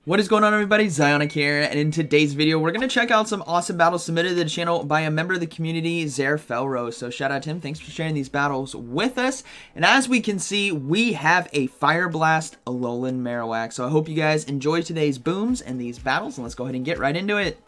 What is going on, everybody? ZyoniK here, and in today's video, we're going to check out some awesome battles submitted to the channel by a member of the community, Felrose. So shout out to him. Thanks for sharing these battles with us. And as we can see, we have a Fire Blast Alolan Marowak. So I hope you guys enjoy today's booms and these battles, and let's go ahead and get right into it.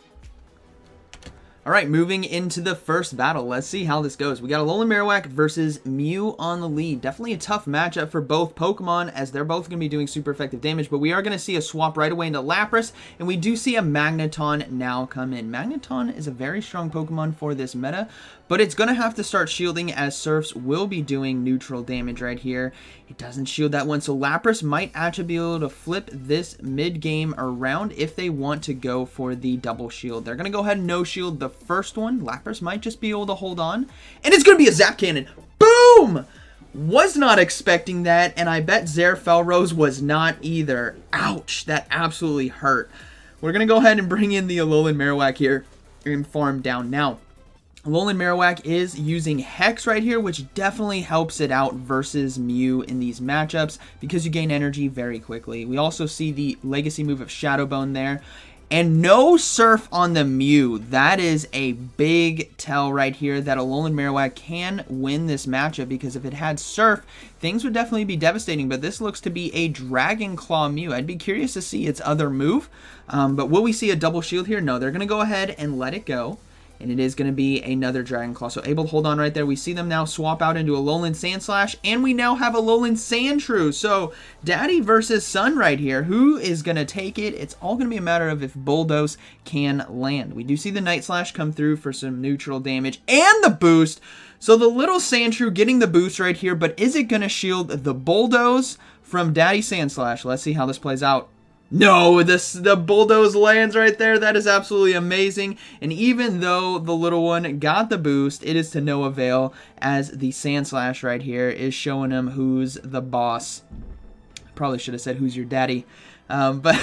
Alright, moving into the first battle. Let's see how this goes. We got Alolan Marowak versus Mew on the lead. Definitely a tough matchup for both Pokemon, as they're both going to be doing super effective damage, but we are going to see a swap right away into Lapras, and we do see a Magneton now come in. Magneton is a very strong Pokemon for this meta, but it's going to have to start shielding, as Surfs will be doing neutral damage right here. It doesn't shield that one, so Lapras might actually be able to flip this mid-game around if they want to go for the double shield. They're going to go ahead and no-shield the first one. Lapras might just be able to hold on, and it's going to be a Zap Cannon. Boom! Was not expecting that, and I bet Felrose was not either. Ouch, that absolutely hurt. We're going to go ahead and bring in the Alolan Marowak here and farm down. Now, Alolan Marowak is using Hex right here, which definitely helps it out versus Mew in these matchups because you gain energy very quickly. We also see the legacy move of Shadow Bone there. And no Surf on the Mew. That is a big tell right here that Alolan Marowak can win this matchup, because if it had Surf, things would definitely be devastating. But this looks to be a Dragon Claw Mew. I'd be curious to see its other move. But will we see a double shield here? No, they're going to go ahead and let it go. And it is going to be another Dragon Claw. So able to hold on right there. We see them now swap out into Alolan Sandslash. And we now have Alolan Sandshrew. So daddy versus son right here. Who is going to take it? It's all going to be a matter of if Bulldoze can land. We do see the Night Slash come through for some neutral damage. And the boost. So the little Sandshrew getting the boost right here. But is it going to shield the Bulldoze from daddy Sandslash? Let's see how this plays out. No, the Bulldoze lands right there. That is absolutely amazing. And even though the little one got the boost, it is to no avail, as the Sandslash right here is showing him who's the boss. Probably should have said who's your daddy. But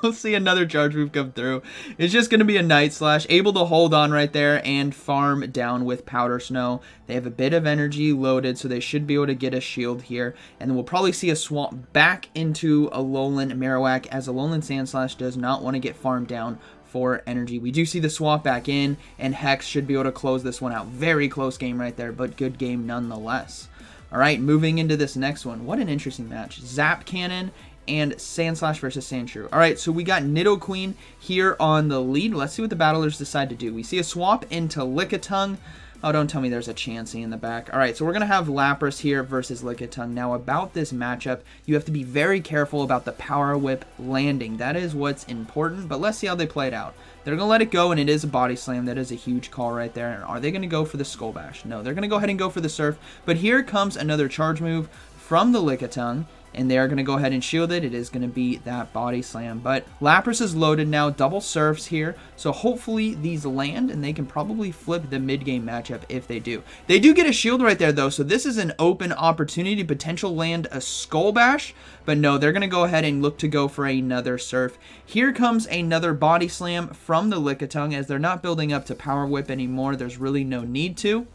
we'll see another charge move come through. It's just going to be a Night Slash, able to hold on right there and farm down with Powder Snow. They have a bit of energy loaded, so they should be able to get a shield here. And then we'll probably see a swap back into Alolan Marowak, as Alolan Sandslash does not want to get farmed down for energy. We do see the swap back in, and Hex should be able to close this one out. Very close game right there, but good game nonetheless. Alright, moving into this next one. What an interesting match. Zap Cannon and Sandslash versus Sandshrew. Alright, so we got Nidoqueen here on the lead. Let's see what the battlers decide to do. We see a swap into Lickitung. Oh, don't tell me there's a Chansey in the back. Alright, so we're going to have Lapras here versus Lickitung. Now, about this matchup, you have to be very careful about the Power Whip landing. That is what's important, but let's see how they play it out. They're going to let it go, and it is a Body Slam. That is a huge call right there. And are they going to go for the Skull Bash? No, they're going to go ahead and go for the Surf. But here comes another charge move from the Lickitung, and they are going to go ahead and shield it. It is going to be that Body Slam. But Lapras is loaded now. Double Surfs here. So hopefully these land, and they can probably flip the mid-game matchup if they do. They do get a shield right there, though. So this is an open opportunity to potentially land a Skull Bash. But no, they're going to go ahead and look to go for another Surf. Here comes another Body Slam from the Lickitung, as they're not building up to Power Whip anymore. There's really no need to.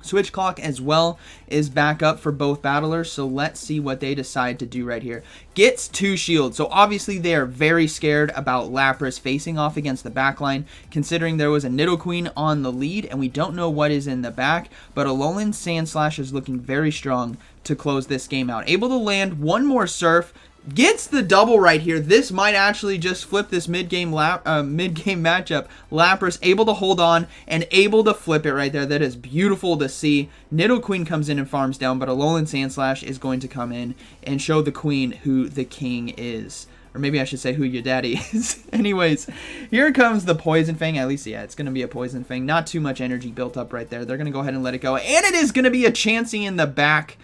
Switch Clock as well is back up for both battlers, so let's see what they decide to do right here. Gets 2 shields, so obviously they are very scared about Lapras facing off against the backline, considering there was a Nidoqueen on the lead, and we don't know what is in the back, but Alolan Sandslash is looking very strong to close this game out. Able to land one more Surf, gets the double right here. This might actually just flip this mid-game matchup. Lapras able to hold on and able to flip it right there. That is beautiful to see. Nidoqueen comes in and farms down, but Alolan Sandslash is going to come in and show the queen who the king is. Or maybe I should say who your daddy is. Anyways, here comes the Poison Fang. At least, yeah, it's going to be a Poison Fang. Not too much energy built up right there. They're going to go ahead and let it go. And it is going to be a Chansey in the back.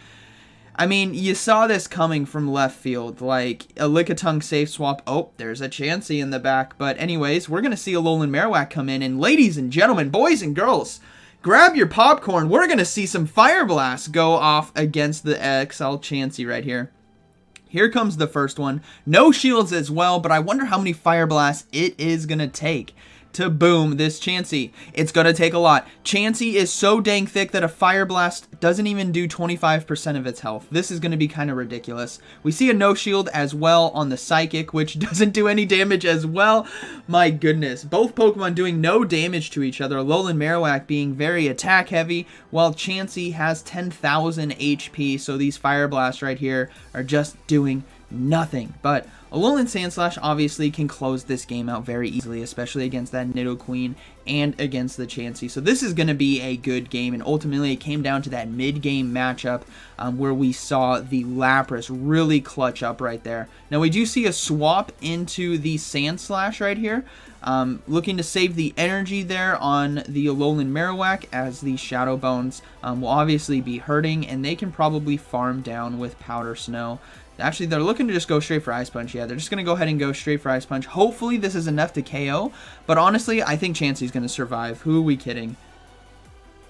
I mean, you saw this coming from left field, like a Lickitung safe swap. Oh, there's a Chansey in the back. But anyways, we're going to see Alolan Marowak come in. And ladies and gentlemen, boys and girls, grab your popcorn. We're going to see some Fire Blasts go off against the XL Chansey right here. Here comes the first one. No shields as well, but I wonder how many Fire Blasts it is going to take. to boom this Chansey. It's going to take a lot. Chansey is so dang thick that a Fire Blast doesn't even do 25% of its health. This is going to be kind of ridiculous. We see a no shield as well on the Psychic, which doesn't do any damage as well. My goodness. Both Pokemon doing no damage to each other. Alolan Marowak being very attack heavy, while Chansey has 10,000 HP. So these Fire Blasts right here are just doing nothing. But Alolan Sandslash obviously can close this game out very easily, especially against that Nidoqueen and against the Chansey. So this is going to be a good game, and ultimately it came down to that mid-game matchup where we saw the Lapras really clutch up right there. Now we do see a swap into the Sandslash right here, looking to save the energy there on the Alolan Marowak, as the Shadow Bones will obviously be hurting, and they can probably farm down with Powder Snow. Actually, they're looking to just go straight for Ice Punch. Yeah, they're just going to go ahead and go straight for Ice Punch. Hopefully, this is enough to KO. But honestly, I think Chansey's going to survive. Who are we kidding?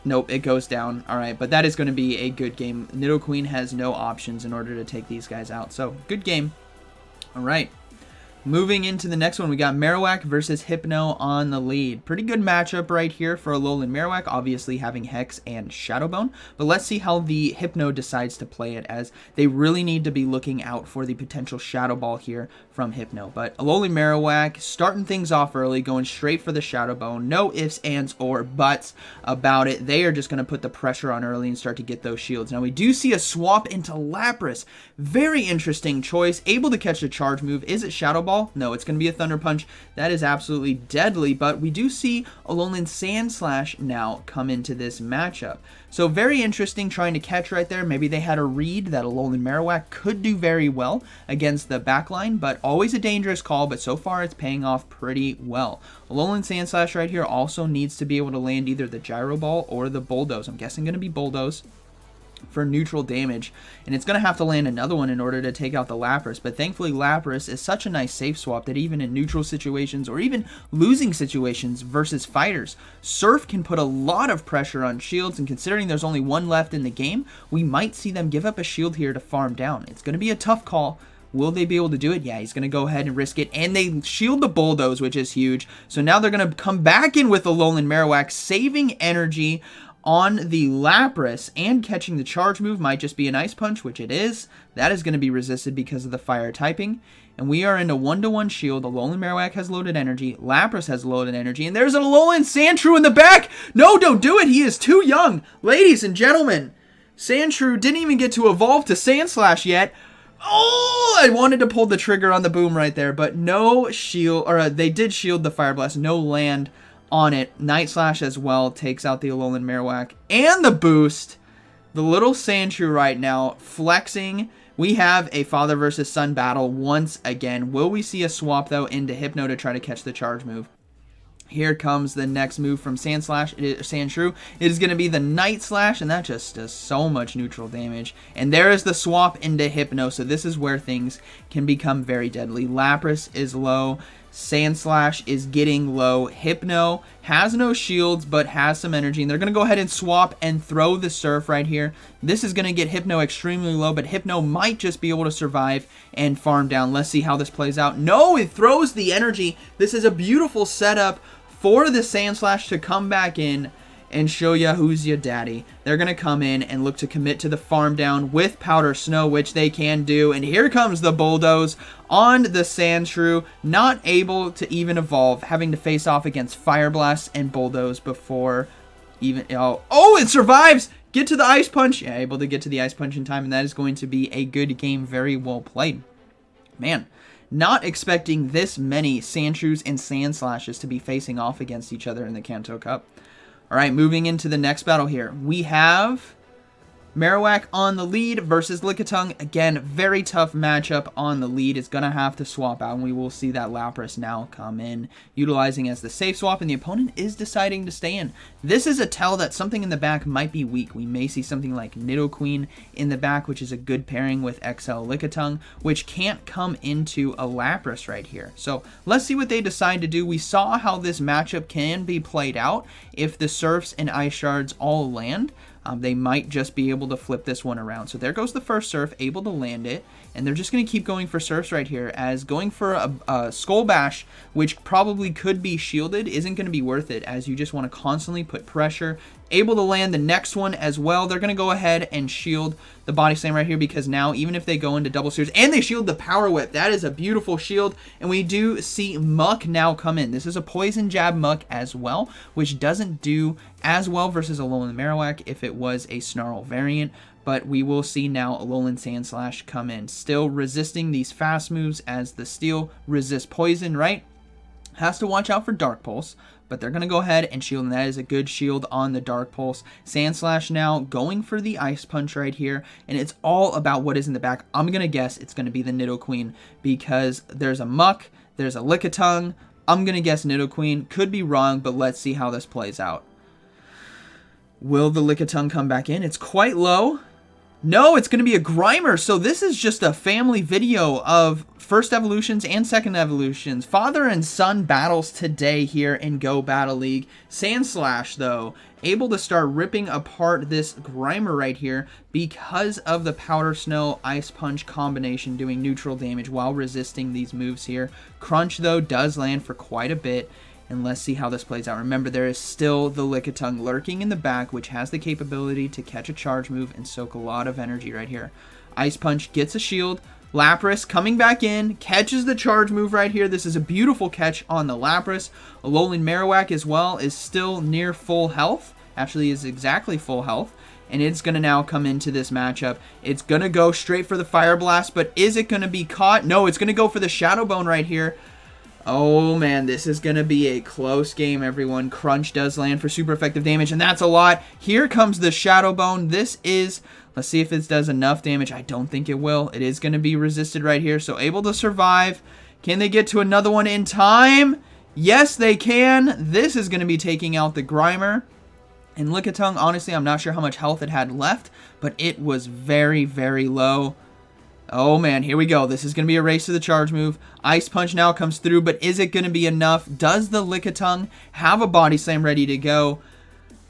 Nope, it goes down. All right, but that is going to be a good game. Nidoqueen has no options in order to take these guys out. So, good game. All right. Moving into the next one, we got Marowak versus Hypno on the lead. Pretty good matchup right here for Alolan Marowak, obviously having Hex and Shadow Bone. But let's see how the Hypno decides to play it, as they really need to be looking out for the potential Shadow Ball here from Hypno. But Alolan Marowak starting things off early, going straight for the Shadow Bone. No ifs, ands, or buts about it. They are just going to put the pressure on early and start to get those shields. Now we do see a swap into Lapras. Very interesting choice. Able to catch the charge move. Is it Shadow Ball? No, it's going to be a Thunder Punch. That is absolutely deadly, but we do see Alolan Sandslash now come into this matchup. So very interesting trying to catch right there. Maybe they had a read that Alolan Marowak could do very well against the backline, but always a dangerous call, but so far it's paying off pretty well. Alolan Sandslash right here also needs to be able to land either the Gyro Ball or the Bulldoze. I'm guessing going to be Bulldoze for neutral damage, and it's going to have to land another one in order to take out the Lapras. But thankfully Lapras is such a nice safe swap that even in neutral situations or even losing situations versus fighters, Surf can put a lot of pressure on shields, and considering there's only one left in the game, we might see them give up a shield here to farm down. It's going to be a tough call. Will they be able to do it? Yeah, he's going to go ahead and risk it. And they shield the Bulldoze, which is huge. So now they're going to come back in with Alolan Marowak, saving energy on the Lapras, and catching the charge move. Might just be an Ice Punch, which it is. That is going to be resisted because of the fire typing. And we are in a 1-to-1 shield. Alolan Marowak has loaded energy. Lapras has loaded energy. And there's an Alolan Sandshrew in the back. No, don't do it. He is too young. Ladies and gentlemen, Sandshrew didn't even get to evolve to Sandslash yet. Oh, I wanted to pull the trigger on the boom right there, but no shield, or they did shield the Fire Blast. No land on it. Night Slash as well takes out the Alolan Marowak and the boost. The little Sandshrew right now flexing. We have a father versus son battle once again. Will we see a swap though into Hypno to try to catch the charge move? Here comes the next move from Sandshrew. It is going to be the Night Slash, and that just does so much neutral damage. And there is the swap into Hypno, so this is where things can become very deadly. Lapras is low. Sandslash is getting low. Hypno has no shields, but has some energy. And they're going to go ahead and swap and throw the Surf right here. This is going to get Hypno extremely low, but Hypno might just be able to survive and farm down. Let's see how this plays out. No, it throws the energy. This is a beautiful setup for the Sandslash to come back in and show ya who's your daddy. They're going to come in and look to commit to the farm down with Powder Snow, which they can do. And here comes the Bulldoze on the Sandshrew, not able to even evolve, having to face off against Fire Blast and Bulldoze before even... Oh, it survives! Get to the Ice Punch! Yeah, able to get to the Ice Punch in time, and that is going to be a good game. Very well played. Man, not expecting this many Sandshrews and Sandslashes to be facing off against each other in the Kanto Cup. Alright, moving into the next battle here. We have Marowak on the lead versus Lickitung. Again, very tough matchup on the lead. It's going to have to swap out, and we will see that Lapras now come in, utilizing as the safe swap, and the opponent is deciding to stay in. This is a tell that something in the back might be weak. We may see something like Nidoqueen in the back, which is a good pairing with XL Lickitung, which can't come into a Lapras right here. So let's see what they decide to do. We saw how this matchup can be played out if the Surfs and Ice Shards all land. They might just be able to flip this one around. So there goes the first surf, able to land it. And they're just going to keep going for surfs right here, as going for a Skull Bash, which probably could be shielded, isn't going to be worth it, as you just want to constantly put pressure. Able to land the next one as well. They're going to go ahead and shield the Body Slam right here, because now even if they go into double series, and they shield the Power Whip, that is a beautiful shield. And we do see Muck now come in. This is a Poison Jab Muck as well, which doesn't do as well versus Alolan Marowak if it was a Snarl variant. But we will see now Alolan Sandslash come in, still resisting these fast moves, as the Steel resists Poison, right? Has to watch out for Dark Pulse, but they're going to go ahead and shield, and that is a good shield on the Dark Pulse. Sandslash now going for the Ice Punch right here, and it's all about what is in the back. I'm going to guess it's going to be the Nidoqueen, because there's a Muck, there's a Lickitung. I'm going to guess Nidoqueen. Could be wrong, but let's see how this plays out. Will the Lickitung come back in? It's quite low. No, it's going to be a Grimer. So this is just a family video of first evolutions and second evolutions. Father and son battles today here in Go Battle League. Sandslash, though, able to start ripping apart this Grimer right here because of the Powder Snow Ice Punch combination doing neutral damage while resisting these moves here. Crunch, though, does land for quite a bit. And let's see how this plays out. Remember, there is still the Lickitung lurking in the back, which has the capability to catch a charge move and soak a lot of energy right here. Ice Punch gets a shield. Lapras coming back in, catches the charge move right here. This is a beautiful catch on the Lapras. Alolan Marowak as well is still near full health. Actually is exactly full health. And it's going to now come into this matchup. It's going to go straight for the Fire Blast, but is it going to be caught? No, it's going to go for the Shadow Bone right here. Oh man, this is going to be a close game, everyone. Crunch does land for super effective damage, and that's a lot. Here comes the Shadow Bone. This is, let's see if it does enough damage. I don't think it will. It is going to be resisted right here, so able to survive. Can they get to another one in time? Yes, they can. This is going to be taking out the Grimer. And Lickitung, honestly, I'm not sure how much health it had left, but it was very, very low. Oh man, here we go. This is going to be a race to the charge move. Ice Punch now comes through, but is it going to be enough? Does the Lickitung have a Body Slam ready to go?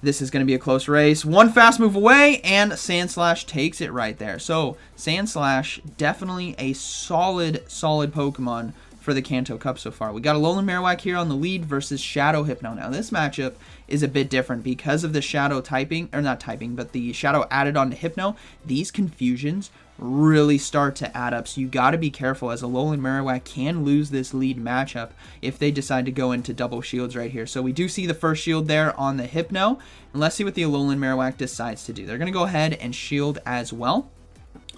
This is going to be a close race. One fast move away, and Sandslash takes it right there. So, Sandslash, definitely a solid Pokemon for the Kanto Cup so far. We got Alolan Marowak here on the lead versus Shadow Hypno. Now, this matchup is a bit different because of the Shadow typing, or not typing, but the Shadow added on to Hypno. These confusions really start to add up, so you got to be careful, as Alolan Marowak can lose this lead matchup if they decide to go into double shields right here. So we do see the first shield there on the Hypno, and let's see what the Alolan Marowak decides to do. They're going to go ahead and shield as well.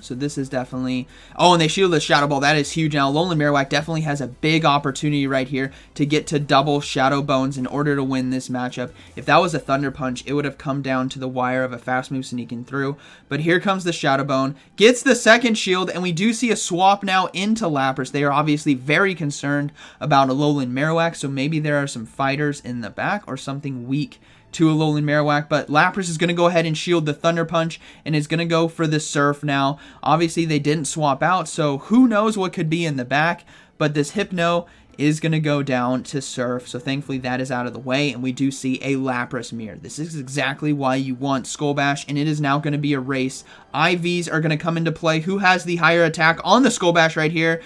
So this is definitely... Oh, and they shield the Shadow Ball. That is huge. Now, Alolan Marowak definitely has a big opportunity right here to get to double Shadow Bones in order to win this matchup. If that was a Thunder Punch, it would have come down to the wire of a fast move sneaking through. But here comes the Shadow Bone. Gets the second shield, and we do see a swap now into Lapras. They are obviously very concerned about Alolan Marowak, so maybe there are some fighters in the back or something weak to Alolan Marowak, but Lapras is going to go ahead and shield the Thunder Punch and is going to go for the Surf now. Obviously, they didn't swap out, so who knows what could be in the back, but this Hypno is going to go down to Surf, so thankfully that is out of the way, and we do see a Lapras Mirror. This is exactly why you want Skull Bash, and it is now going to be a race. IVs are going to come into play. Who has the higher attack on the Skull Bash right here?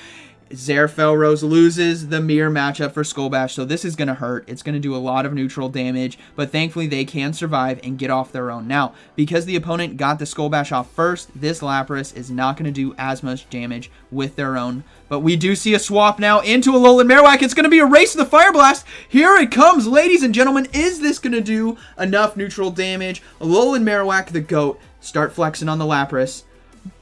Felrose loses the mirror matchup for Skull Bash, so this is going to hurt. It's going to do a lot of neutral damage, but thankfully they can survive and get off their own. Now, because the opponent got the Skull Bash off first, this Lapras is not going to do as much damage with their own. But we do see a swap now into Alolan Marowak. It's going to be a race to the Fire Blast. Here it comes, ladies and gentlemen. Is this going to do enough neutral damage? Alolan Marowak, the GOAT, start flexing on the Lapras.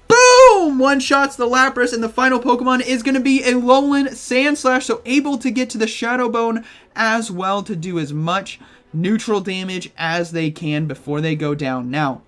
Boom! One-shots the Lapras, and the final Pokemon is going to be Alolan Sandslash, so able to get to the Shadow Bone as well to do as much neutral damage as they can before they go down. Now,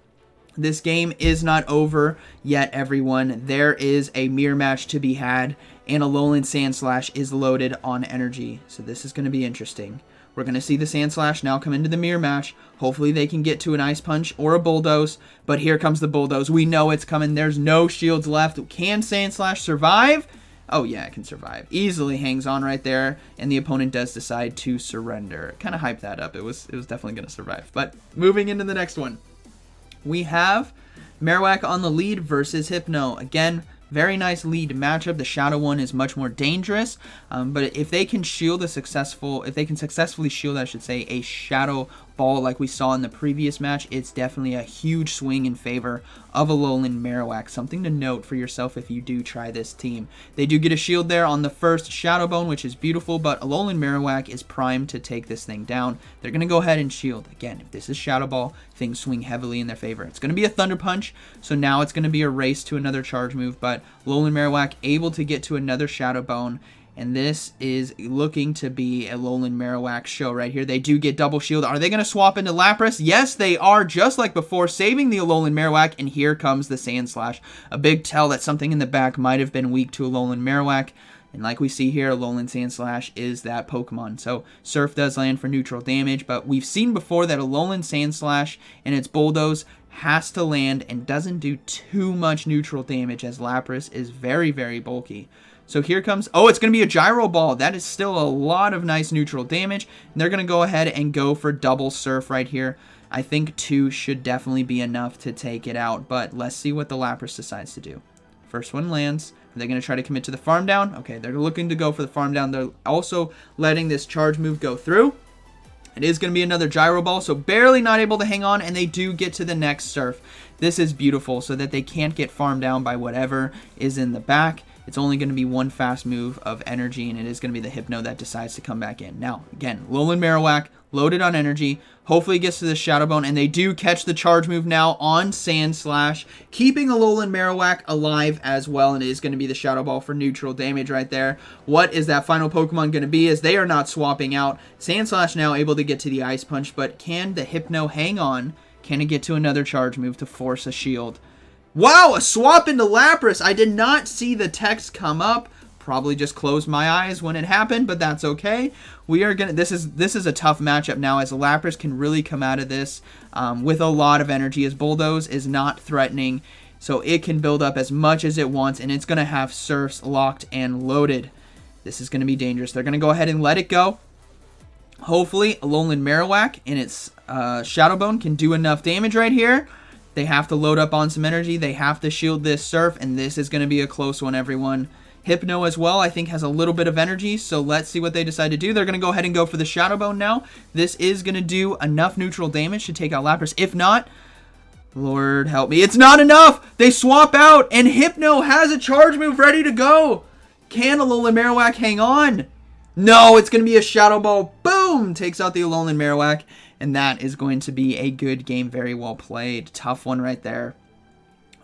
this game is not over yet, everyone. There is a mirror match to be had, and Alolan Sandslash is loaded on energy, so this is going to be interesting. We're going to see the Sandslash now come into the mirror match. Hopefully they can get to an Ice Punch or a Bulldoze, but here comes the Bulldoze. We know it's coming. There's no shields left. Can Sandslash survive? Oh yeah, it can survive. Easily hangs on right there, and the opponent does decide to surrender. Kind of hyped that up. It was definitely going to survive. But moving into the next one. we have Marowak on the lead versus Hypno. Again, very nice lead matchup. The Shadow one is much more dangerous, but if they can successfully shield, I should say, a Shadow Ball like we saw in the previous match, it's definitely a huge swing in favor of Alolan Marowak. Something to note for yourself if you do try this team. They do get a shield there on the first Shadow Bone, which is beautiful, but Alolan Marowak is primed to take this thing down. They're going to go ahead and shield. Again, if this is Shadow Ball, things swing heavily in their favor. It's going to be a Thunder Punch, so now it's going to be a race to another charge move, but Alolan Marowak able to get to another Shadow Bone. And this is looking to be a Alolan Marowak show right here. They do get double shield. Are they going to swap into Lapras? Yes, they are, just like before, saving the Alolan Marowak. And here comes the Sand Slash. A big tell that something in the back might have been weak to Alolan Marowak. And like we see here, Alolan Sand Slash is that Pokemon. So Surf does land for neutral damage, but we've seen before that Alolan Sand Slash and its Bulldoze has to land and doesn't do too much neutral damage, as Lapras is very, very bulky. So here comes, oh, it's going to be a Gyro Ball. That is still a lot of nice neutral damage. And they're going to go ahead and go for double Surf right here. I think 2 should definitely be enough to take it out, but let's see what the Lapras decides to do. First one lands. Are they going to try to commit to the farm down? Okay, they're looking to go for the farm down. They're also letting this charge move go through. It is going to be another Gyro Ball, so barely not able to hang on, and they do get to the next Surf. This is beautiful so that they can't get farmed down by whatever is in the back. It's only going to be one fast move of energy, and it is going to be the Hypno that decides to come back in. Now, again, Alolan Marowak, loaded on energy. Hopefully gets to the Shadow Bone, and they do catch the charge move now on Sand Slash, keeping Alolan Marowak alive as well, and it is going to be the Shadow Ball for neutral damage right there. What is that final Pokemon going to be, as they are not swapping out? Sand Slash now able to get to the Ice Punch, but can the Hypno hang on? Can it get to another charge move to force a shield? Wow, a swap into Lapras. I did not see the text come up. Probably just closed my eyes when it happened, but that's okay. We are gonna. This is a tough matchup now, as Lapras can really come out of this with a lot of energy, as Bulldoze is not threatening, so it can build up as much as it wants, and it's gonna have Surfs locked and loaded. This is gonna be dangerous. They're gonna go ahead and let it go. Hopefully, Alolan Marowak and its Shadow Bone can do enough damage right here. They have to load up on some energy. They have to shield this Surf, and this is going to be a close one, everyone. Hypno as well, I think, has a little bit of energy, so let's see what they decide to do. They're going to go ahead and go for the Shadow Bone now. This is going to do enough neutral damage to take out Lapras. If not, Lord help me, it's not enough! They swap out, and Hypno has a charge move ready to go! Can Alolan Marowak hang on? No, it's going to be a Shadow Ball. Boom! Takes out the Alolan Marowak. And that is going to be a good game. Very well played. Tough one right there.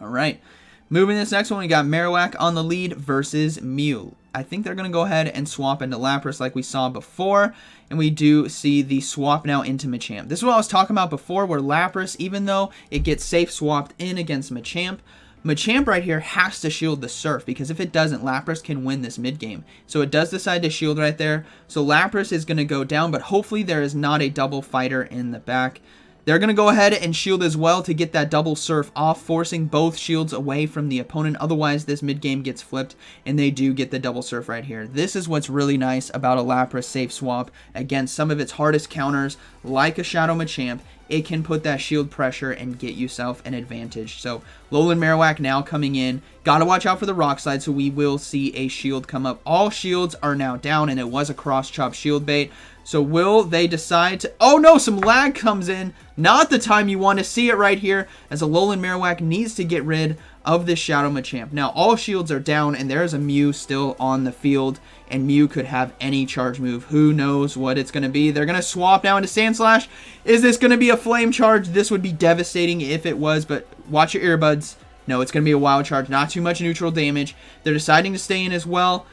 All right. Moving to this next one, we got Marowak on the lead versus Mew. I think they're going to go ahead and swap into Lapras like we saw before. And we do see the swap now into Machamp. This is what I was talking about before, where Lapras, even though it gets safe swapped in against Machamp, Machamp right here has to shield the Surf, because if it doesn't, Lapras can win this mid game. So it does decide to shield right there. So Lapras is going to go down, but hopefully there is not a double fighter in the back. They're going to go ahead and shield as well to get that double Surf off, forcing both shields away from the opponent. Otherwise, this mid game gets flipped, and they do get the double Surf right here. This is what's really nice about a Lapras safe swap against some of its hardest counters, like a Shadow Machamp. It can put that shield pressure and get yourself an advantage. So Alolan Marowak now coming in. Gotta watch out for the Rock Slide, so we will see a shield come up. All shields are now down, and it was a cross-chop shield bait. So will they decide to... Oh no, some lag comes in. Not the time you want to see it right here, as Alolan Marowak needs to get rid of this Shadow Machamp. Now, all shields are down, and there's a Mew still on the field, and Mew could have any charge move. Who knows what it's going to be? They're going to swap now into Sand Slash. Is this going to be a Flame Charge? This would be devastating if it was, but watch your earbuds. No, it's going to be a Wild Charge. Not too much neutral damage. They're deciding to stay in as well.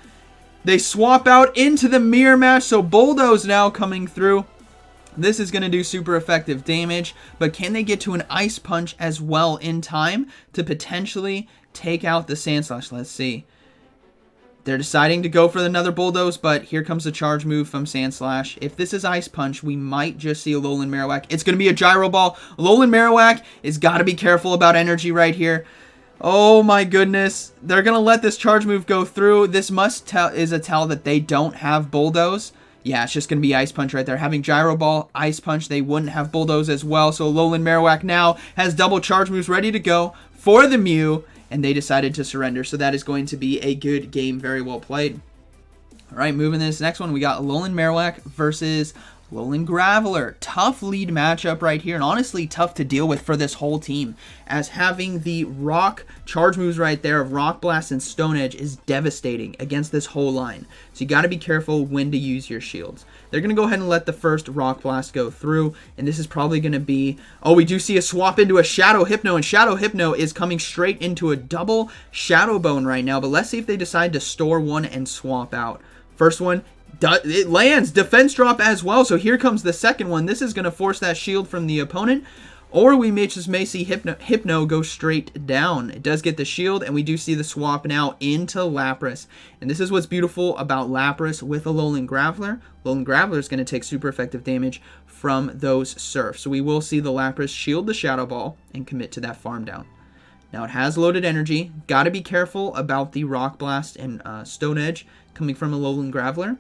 They swap out into the Mirror Match, so Bulldoze now coming through. This is going to do super effective damage, but can they get to an Ice Punch as well in time to potentially take out the Sand Slash? Let's see. They're deciding to go for another Bulldoze, but here comes the charge move from Sand Slash. If this is Ice Punch, we might just see Alolan Marowak. It's going to be a Gyro Ball. Alolan Marowak has got to be careful about energy right here. Oh my goodness. They're going to let this charge move go through. This is a tell that they don't have Bulldoze. yeah, it's just going to be Ice Punch right there. Having Gyro Ball, Ice Punch, they wouldn't have Bulldoze as well. So Alolan Marowak now has double charge moves ready to go for the Mew, and they decided to surrender. So that is going to be a good game, very well played. All right, moving to this next one, we got Alolan Marowak versus Alolan Graveler. Tough lead matchup right here, and honestly tough to deal with for this whole team, as having the rock charge moves right there of Rock Blast and Stone Edge is devastating against this whole line. So you got to be careful when to use your shields. They're going to go ahead and let the first Rock Blast go through, and this is probably going to be, oh, we do see a swap into a Shadow Hypno, and Shadow Hypno is coming straight into a double Shadow Bone right now, but let's see if they decide to store one and swap out. First one, it lands, defense drop as well, so here comes the second one. This is going to force that shield from the opponent, or we may see Hypno go straight down. It does get the shield, and we do see the swap now into Lapras. And this is what's beautiful about Lapras with Alolan Graveler. Alolan Graveler is going to take super effective damage from those Surfs. So we will see the Lapras shield the Shadow Ball and commit to that farm down. Now it has loaded energy. Got to be careful about the Rock Blast and Stone Edge coming from Alolan Graveler.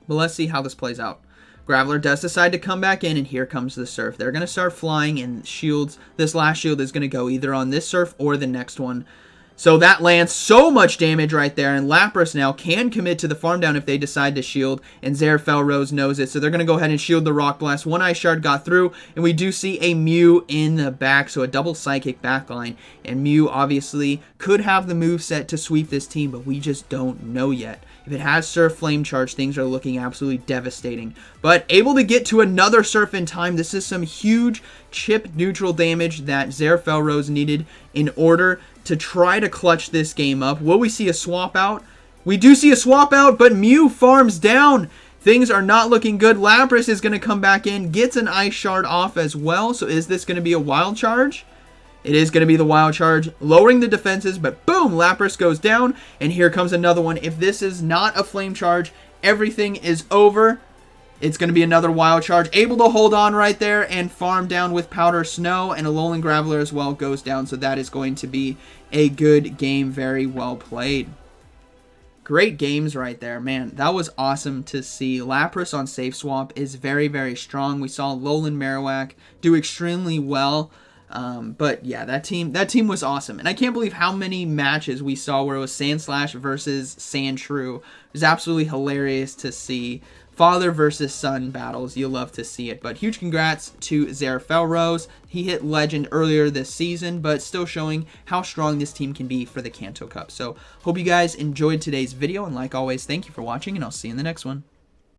But let's see how this plays out. Graveler does decide to come back in, and here comes the Surf. They're going to start flying, and shields. This last shield is going to go either on this Surf or the next one. So that lands so much damage right there, and Lapras now can commit to the farm down if they decide to shield, and Felrose knows it, so they're going to go ahead and shield the Rock Blast. One Ice Shard got through, and we do see a Mew in the back, so a double Psychic backline, and Mew obviously could have the moveset to sweep this team, but we just don't know yet. If it has Surf Flame Charge, things are looking absolutely devastating. But able to get to another Surf in time. This is some huge chip neutral damage that Felrose needed in order to try to clutch this game up. Will we see a swap out? We do see a swap out, but Mew farms down. Things are not looking good. Lapras is going to come back in, gets an Ice Shard off as well. So is this going to be a Wild Charge? It is going to be the Wild Charge, lowering the defenses, but boom, Lapras goes down, and here comes another one. If this is not a Flame Charge, everything is over. It's going to be another Wild Charge, able to hold on right there and farm down with Powder Snow, and Alolan Graveler as well goes down, so that is going to be a good game, very well played. Great games right there, man. That was awesome to see. Lapras on Safe Swap is very, very strong. We saw Alolan Marowak do extremely well. But yeah, that team was awesome, and I can't believe how many matches we saw where it was Sandslash versus Sandshrew. It was absolutely hilarious to see. Father versus son battles, you love to see it. But huge congrats to Felrose. He hit Legend earlier this season, but still showing how strong this team can be for the Kanto Cup. So hope you guys enjoyed today's video, and like always, thank you for watching, and I'll see you in the next one.